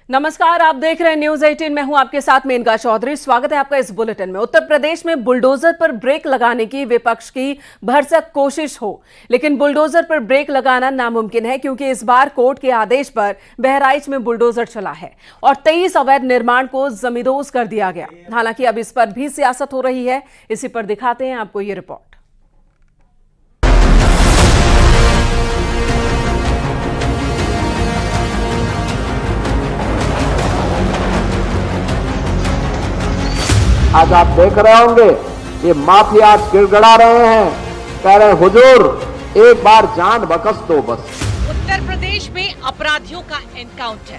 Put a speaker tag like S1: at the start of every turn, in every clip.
S1: नमस्कार, आप देख रहे हैं न्यूज 18। मैं हूं आपके साथ मेनका चौधरी। स्वागत है आपका इस बुलेटिन में। उत्तर प्रदेश में बुलडोजर पर ब्रेक लगाने की विपक्ष की भरसक कोशिश हो, लेकिन बुलडोजर पर ब्रेक लगाना नामुमकिन है, क्योंकि इस बार कोर्ट के आदेश पर बहराइच में बुलडोजर चला है और 23 अवैध निर्माण को जमींदोज कर दिया गया। हालांकि अब इस पर भी सियासत हो रही है। इसी पर दिखाते हैं आपको ये रिपोर्ट।
S2: आज आप देख रहे होंगे ये माफिया गिड़गड़ा रहे हैं, कह रहे हुजूर एक बार जान बख्श दो बस।
S3: उत्तर प्रदेश में अपराधियों का एनकाउंटर।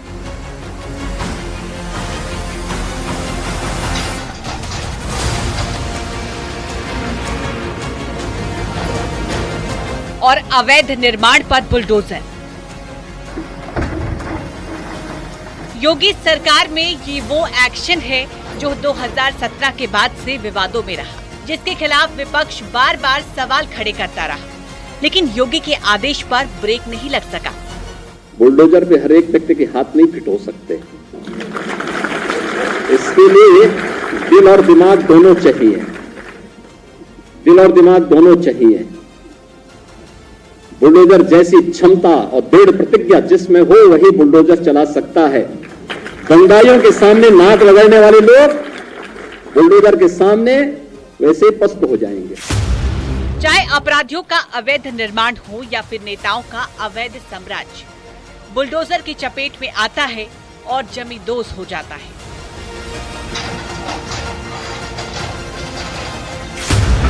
S3: और अवैध निर्माण पर बुलडोजर। योगी सरकार में ये वो एक्शन है जो 2017 के बाद से विवादों में रहा, जिसके खिलाफ विपक्ष बार बार सवाल खड़े करता रहा, लेकिन योगी के आदेश पर ब्रेक नहीं लग सका।
S4: बुलडोजर पे हर एक व्यक्ति के हाथ नहीं फिट हो सकते, इसके लिए दिल और दिमाग दोनों चाहिए। दिल और दिमाग दोनों चाहिए। बुलडोजर जैसी क्षमता और दृढ़ प्रतिज्ञा जिसमें हो वही बुलडोजर चला सकता है। दंगाइयों के सामने नाक लगाने वाले लोग बुलडोजर के सामने वैसे पस्त हो जाएंगे।
S3: चाहे अपराधियों का अवैध निर्माण हो या फिर नेताओं का अवैध साम्राज्य, बुलडोजर की चपेट में आता है और जमींदोज हो जाता है।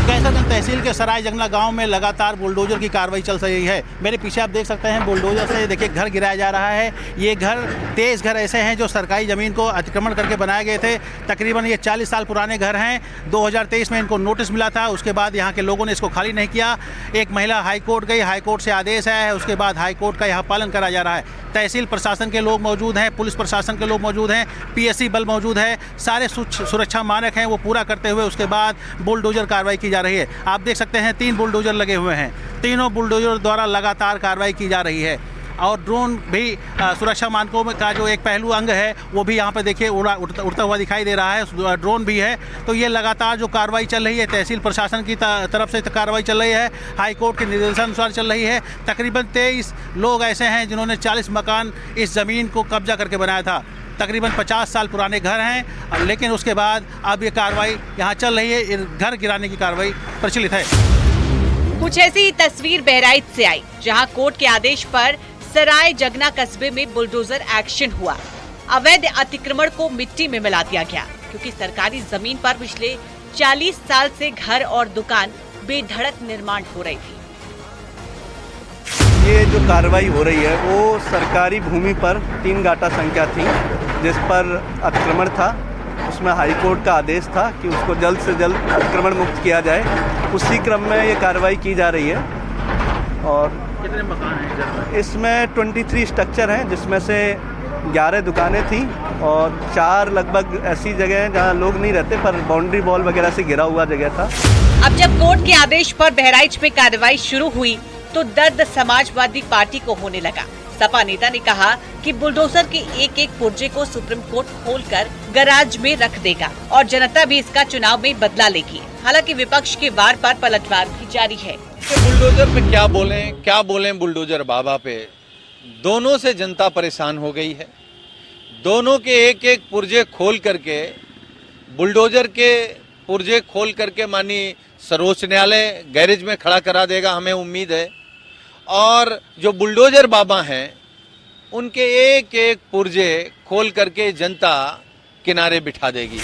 S5: कैसरगंज तहसील के सराय जंगला गांव में लगातार बुलडोजर की कार्रवाई चल रही है। मेरे पीछे आप देख सकते हैं बुलडोजर से देखिए घर गिराया जा रहा है। ये घर 23 घर ऐसे हैं जो सरकारी ज़मीन को अतिक्रमण करके बनाए गए थे। तकरीबन ये 40 साल पुराने घर हैं। 2023 में इनको नोटिस मिला था, उसके बाद यहाँ के लोगों ने इसको खाली नहीं किया। एक महिला हाईकोर्ट गई, हाईकोर्ट से आदेश आया है, उसके बाद हाईकोर्ट का यहाँ पालन करा जा रहा है। तहसील प्रशासन के लोग मौजूद हैं, पुलिस प्रशासन के लोग मौजूद हैं, पीएससी बल मौजूद है। सारे सुरक्षा मानक हैं वो पूरा करते हुए उसके बाद बुलडोजर कार्रवाई की जा रही है। आप देख सकते हैं 3 बुलडोजर लगे हुए हैं। तीनों बुलडोजर द्वारा लगातार कार्रवाई की जा रही है और ड्रोन भी सुरक्षा मानकों में का जो एक पहलू अंग है वो भी यहाँ पे देखिए उड़ता हुआ दिखाई दे रहा है। ड्रोन भी है। तो ये लगातार जो कार्रवाई चल रही है तहसील प्रशासन की तरफ से कार्रवाई चल रही है, हाईकोर्ट के निर्देशानुसार चल रही है। तकरीबन 23 लोग ऐसे हैं जिन्होंने 40 मकान इस ज़मीन को कब्जा करके बनाया था। तकरीबन 50 साल पुराने घर हैं, लेकिन उसके बाद अब ये कार्रवाई यहाँ चल रही है। घर गिराने की कार्रवाई प्रचलित है।
S3: कुछ ऐसी तस्वीर बहराइच से आई, जहाँ कोर्ट के आदेश पर सराय जगना कस्बे में बुलडोजर एक्शन हुआ। अवैध अतिक्रमण को मिट्टी में मिला दिया गया, क्योंकि सरकारी जमीन पर पिछले 40 साल से घर और दुकान बेधड़क निर्माण हो रही थी।
S6: ये जो कार्रवाई हो रही है वो सरकारी भूमि पर 3 गाटा संख्या थी जिस पर अतिक्रमण था। उसमें हाईकोर्ट का आदेश था कि उसको जल्द से जल्द अतिक्रमण मुक्त किया जाए। उसी क्रम में ये कार्रवाई की जा रही है। और
S5: कितने मकान हैं
S6: इसमें? 23 स्ट्रक्चर हैं, जिसमें से 11 दुकानें थी और 4 लगभग ऐसी जगह हैं जहाँ लोग नहीं रहते पर बाउंड्री वॉल वगैरह से घिरा हुआ जगह था।
S3: अब जब कोर्ट के आदेश पर बहराइच में कार्रवाई शुरू हुई तो दर्द समाजवादी पार्टी को होने लगा। सपा नेता ने कहा कि बुलडोजर के एक एक पुर्जे को सुप्रीम कोर्ट खोलकर गैराज में रख देगा और जनता भी इसका चुनाव में बदला लेगी। हालांकि विपक्ष के वार पर पलटवार भी जारी है।
S7: बुलडोजर पे क्या बोलें बुलडोजर बाबा पे। दोनों से जनता परेशान हो गई है। दोनों के एक एक पुर्जे खोल करके, बुलडोजर के पुर्जे खोल करके मानी सर्वोच्च न्यायालय गैरेज में खड़ा करा देगा, हमें उम्मीद है। और जो बुलडोजर बाबा हैं उनके एक एक पुर्जे खोल करके जनता किनारे बिठा देगी।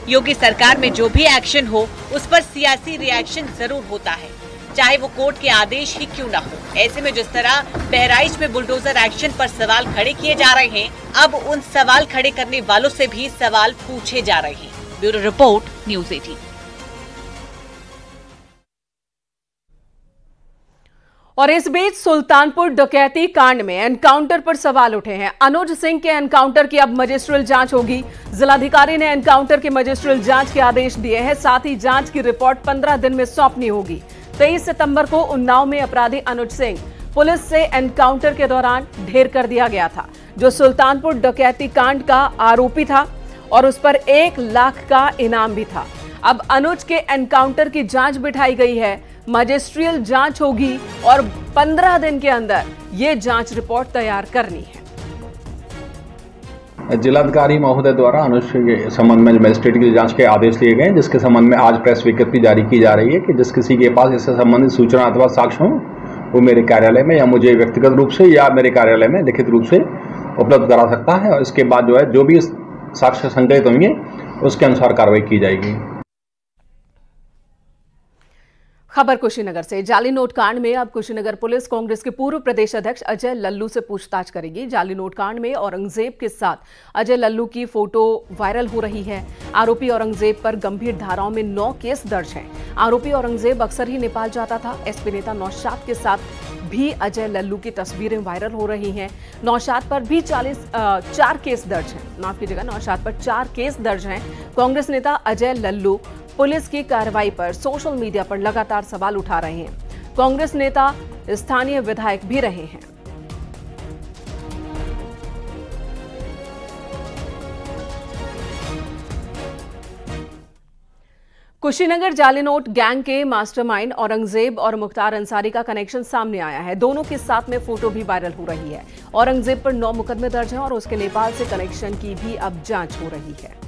S3: योगी सरकार में जो भी एक्शन हो उस पर सियासी रिएक्शन जरूर होता है, चाहे वो कोर्ट के आदेश ही क्यों ना हो। ऐसे में जिस तरह बहराइच में बुलडोजर एक्शन पर सवाल खड़े किए जा रहे हैं, अब उन सवाल खड़े करने वालों से भी सवाल पूछे जा रहे हैं। Bureau report, news 18।
S1: और इस बीच सुल्तानपुर डकैती कांड में एनकाउंटर पर सवाल उठे हैं। अनुज सिंह के एनकाउंटर की अब मजिस्ट्रियल जांच होगी। जिलाधिकारी ने एनकाउंटर के मजिस्ट्रियल जांच के आदेश दिए हैं। साथ ही जांच की रिपोर्ट 15 दिन में सौंपनी होगी। 23 सितंबर को उन्नाव में अपराधी अनुज सिंह पुलिस से एनकाउंटर के दौरान ढेर कर दिया गया था, जो सुल्तानपुर डकैती कांड का आरोपी था और उस पर 1 लाख का इनाम भी था। अब अनुज के एनकाउंटर की जांच बिठाई गई है। मजिस्ट्रियल जांच होगी और 15 दिन के अंदर ये जांच रिपोर्ट तैयार करनी है।
S8: जिलाधिकारी महोदय द्वारा अनुज के संबंध में मजिस्ट्रेट की जांच के आदेश दिए गए, जिसके संबंध में आज प्रेस विज्ञप्ति जारी की जा रही है कि जिस किसी के पास इससे संबंधित सूचना अथवा साक्ष्य हो वो मेरे कार्यालय में या मुझे व्यक्तिगत रूप से या मेरे कार्यालय में लिखित रूप से उपलब्ध करा सकता है और इसके बाद जो भी साक्ष्य संकलित होंगे उसके अनुसार कार्रवाई की जाएगी।
S1: खबर कुशीनगर से। जाली नोट कांड में अब कुशीनगर पुलिस कांग्रेस के पूर्व प्रदेश अध्यक्ष अजय लल्लू से पूछताछ करेगी। जाली नोट कांड में औरंगजेब के साथ अजय लल्लू की फोटो वायरल हो रही है। आरोपी औरंगजेब पर गंभीर धाराओं में 9 केस दर्ज हैं। आरोपी औरंगजेब अक्सर ही नेपाल जाता था। एसपी नेता नौशाद के साथ भी अजय लल्लू की तस्वीरें वायरल हो रही हैं। नौशाद पर भी 4 केस दर्ज हैं। माफ कीजिएगा, नौशाद पर 4 केस दर्ज हैं। कांग्रेस नेता अजय लल्लू पुलिस की कार्रवाई पर सोशल मीडिया पर लगातार सवाल उठा रहे हैं। कांग्रेस नेता स्थानीय विधायक भी रहे हैं। कुशीनगर जाली नोट गैंग के मास्टरमाइंड औरंगजेब और मुख्तार अंसारी का कनेक्शन सामने आया है। दोनों के साथ में फोटो भी वायरल हो रही है। औरंगजेब पर 9 मुकदमे दर्ज हैं और उसके नेपाल से कनेक्शन की भी अब जांच हो रही है।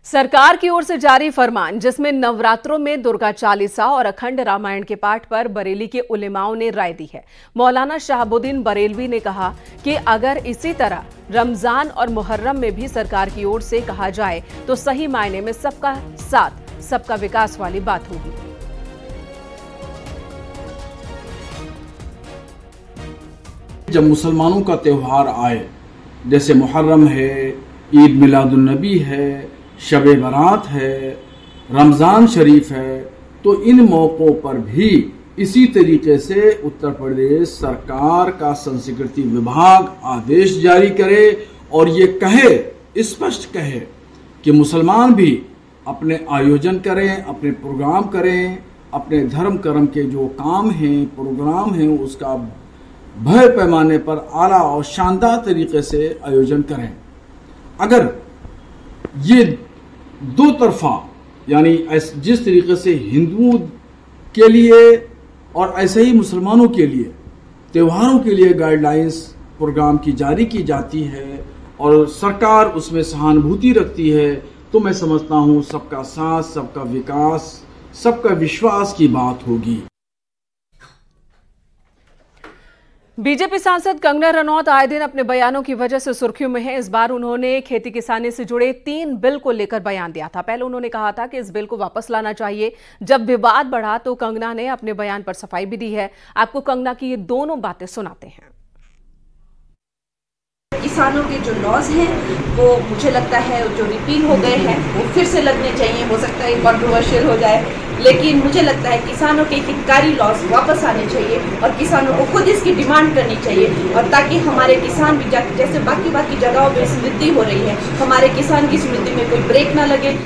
S1: सरकार की ओर से जारी फरमान, जिसमें नवरात्रों में दुर्गा चालीसा और अखंड रामायण के पाठ पर बरेली के उलेमाओं ने राय दी है। मौलाना शहाबुद्दीन बरेलवी ने कहा कि अगर इसी तरह रमजान और मुहर्रम में भी सरकार की ओर से कहा जाए तो सही मायने में सबका साथ सबका विकास वाली बात होगी।
S9: जब मुसलमानों का त्योहार आए, जैसे मुहर्रम है, ईद मिलादुन नबी है, शबे बारात है, रमज़ान शरीफ है, तो इन मौक़ों पर भी इसी तरीके से उत्तर प्रदेश सरकार का संस्कृति विभाग आदेश जारी करे और ये कहे, स्पष्ट कहे कि मुसलमान भी अपने आयोजन करें, अपने प्रोग्राम करें, अपने धर्म कर्म के जो काम हैं, प्रोग्राम हैं, उसका बड़े पैमाने पर आला और शानदार तरीके से आयोजन करें। अगर ये दो तरफा, यानी जिस तरीके से हिंदुओं के लिए और ऐसे ही मुसलमानों के लिए त्योहारों के लिए गाइडलाइंस प्रोग्राम की जारी की जाती है और सरकार उसमें सहानुभूति रखती है, तो मैं समझता हूं सबका साथ, सबका विकास, सबका विश्वास की बात होगी।
S1: बीजेपी सांसद कंगना रनौत आए दिन अपने बयानों की वजह से सुर्खियों में हैं। इस बार उन्होंने खेती किसानी से जुड़े 3 बिल को लेकर बयान दिया था। पहले उन्होंने कहा था कि इस बिल को वापस लाना चाहिए। जब विवाद बढ़ा तो कंगना ने अपने बयान पर सफाई भी दी है। आपको कंगना की ये दोनों बातें सुनाते हैं।
S10: किसानों के जो लॉज हैं वो मुझे लगता है जो रिपील हो गए हैं वो फिर से लगने चाहिए। हो सकता है कंट्रोवर्शियल हो जाए, लेकिन मुझे लगता है किसानों के हितकारी लॉज वापस आने चाहिए और किसानों को खुद इसकी डिमांड करनी चाहिए, और ताकि हमारे किसान भी जैसे बाकी जगहों पे समृद्धि हो रही है, हमारे किसान की समृद्धि में कोई ब्रेक ना लगे।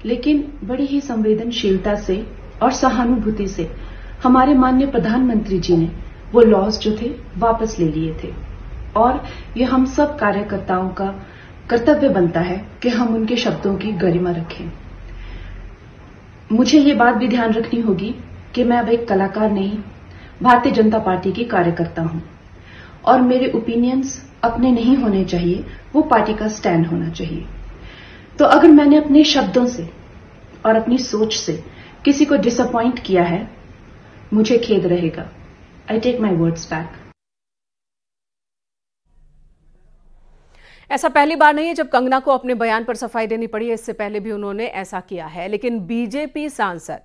S11: लेकिन बड़ी ही संवेदनशीलता से और सहानुभूति से हमारे माननीय प्रधानमंत्री जी ने वो लॉज जो थे वापस ले लिए थे, और ये हम सब कार्यकर्ताओं का कर्तव्य बनता है कि हम उनके शब्दों की गरिमा रखें। मुझे ये बात भी ध्यान रखनी होगी कि मैं अब एक कलाकार नहीं, भारतीय जनता पार्टी की कार्यकर्ता हूं, और मेरे ओपिनियंस अपने नहीं होने चाहिए, वो पार्टी का स्टैंड होना चाहिए। तो अगर मैंने अपने शब्दों से और अपनी सोच से किसी को डिसअपॉइंट किया है, मुझे खेद रहेगा। I take my words back.
S1: ऐसा पहली बार नहीं है जब कंगना को अपने बयान पर सफाई देनी पड़ी है। इससे पहले भी उन्होंने ऐसा किया है। लेकिन बीजेपी सांसद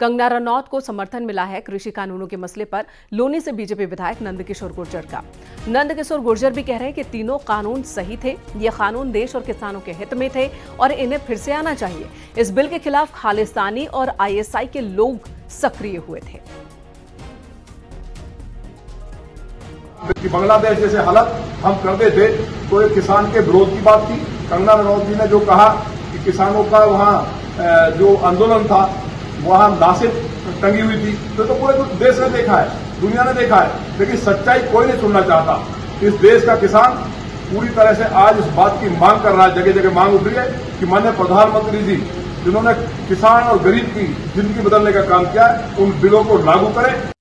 S1: कंगना रनौत को समर्थन मिला है कृषि कानूनों के मसले पर लोनी से बीजेपी विधायक नंदकिशोर गुर्जर का। नंदकिशोर गुर्जर भी कह रहे हैं कि तीनों कानून सही थे, ये कानून देश और किसानों के हित में थे और इन्हें फिर से आना चाहिए। इस बिल के खिलाफ खालिस्तानी और आईएसआई के लोग सक्रिय हुए थे।
S12: कि बांग्लादेश जैसे हालत हम करते थे तो एक किसान के विरोध की बात थी। कंगना रनौत जी ने जो कहा कि किसानों का वहाँ जो आंदोलन था वहाँ लाशें टंगी हुई थी, तो पूरे देश ने देखा है, दुनिया ने देखा है, लेकिन सच्चाई कोई नहीं सुनना चाहता। इस देश का किसान पूरी तरह से आज इस बात की मांग कर रहा है, जगह जगह मांग उठ रही है कि माननीय प्रधानमंत्री जी जिन्होंने किसान और गरीब की जिंदगी बदलने का काम किया है, उन बिलों को लागू करें।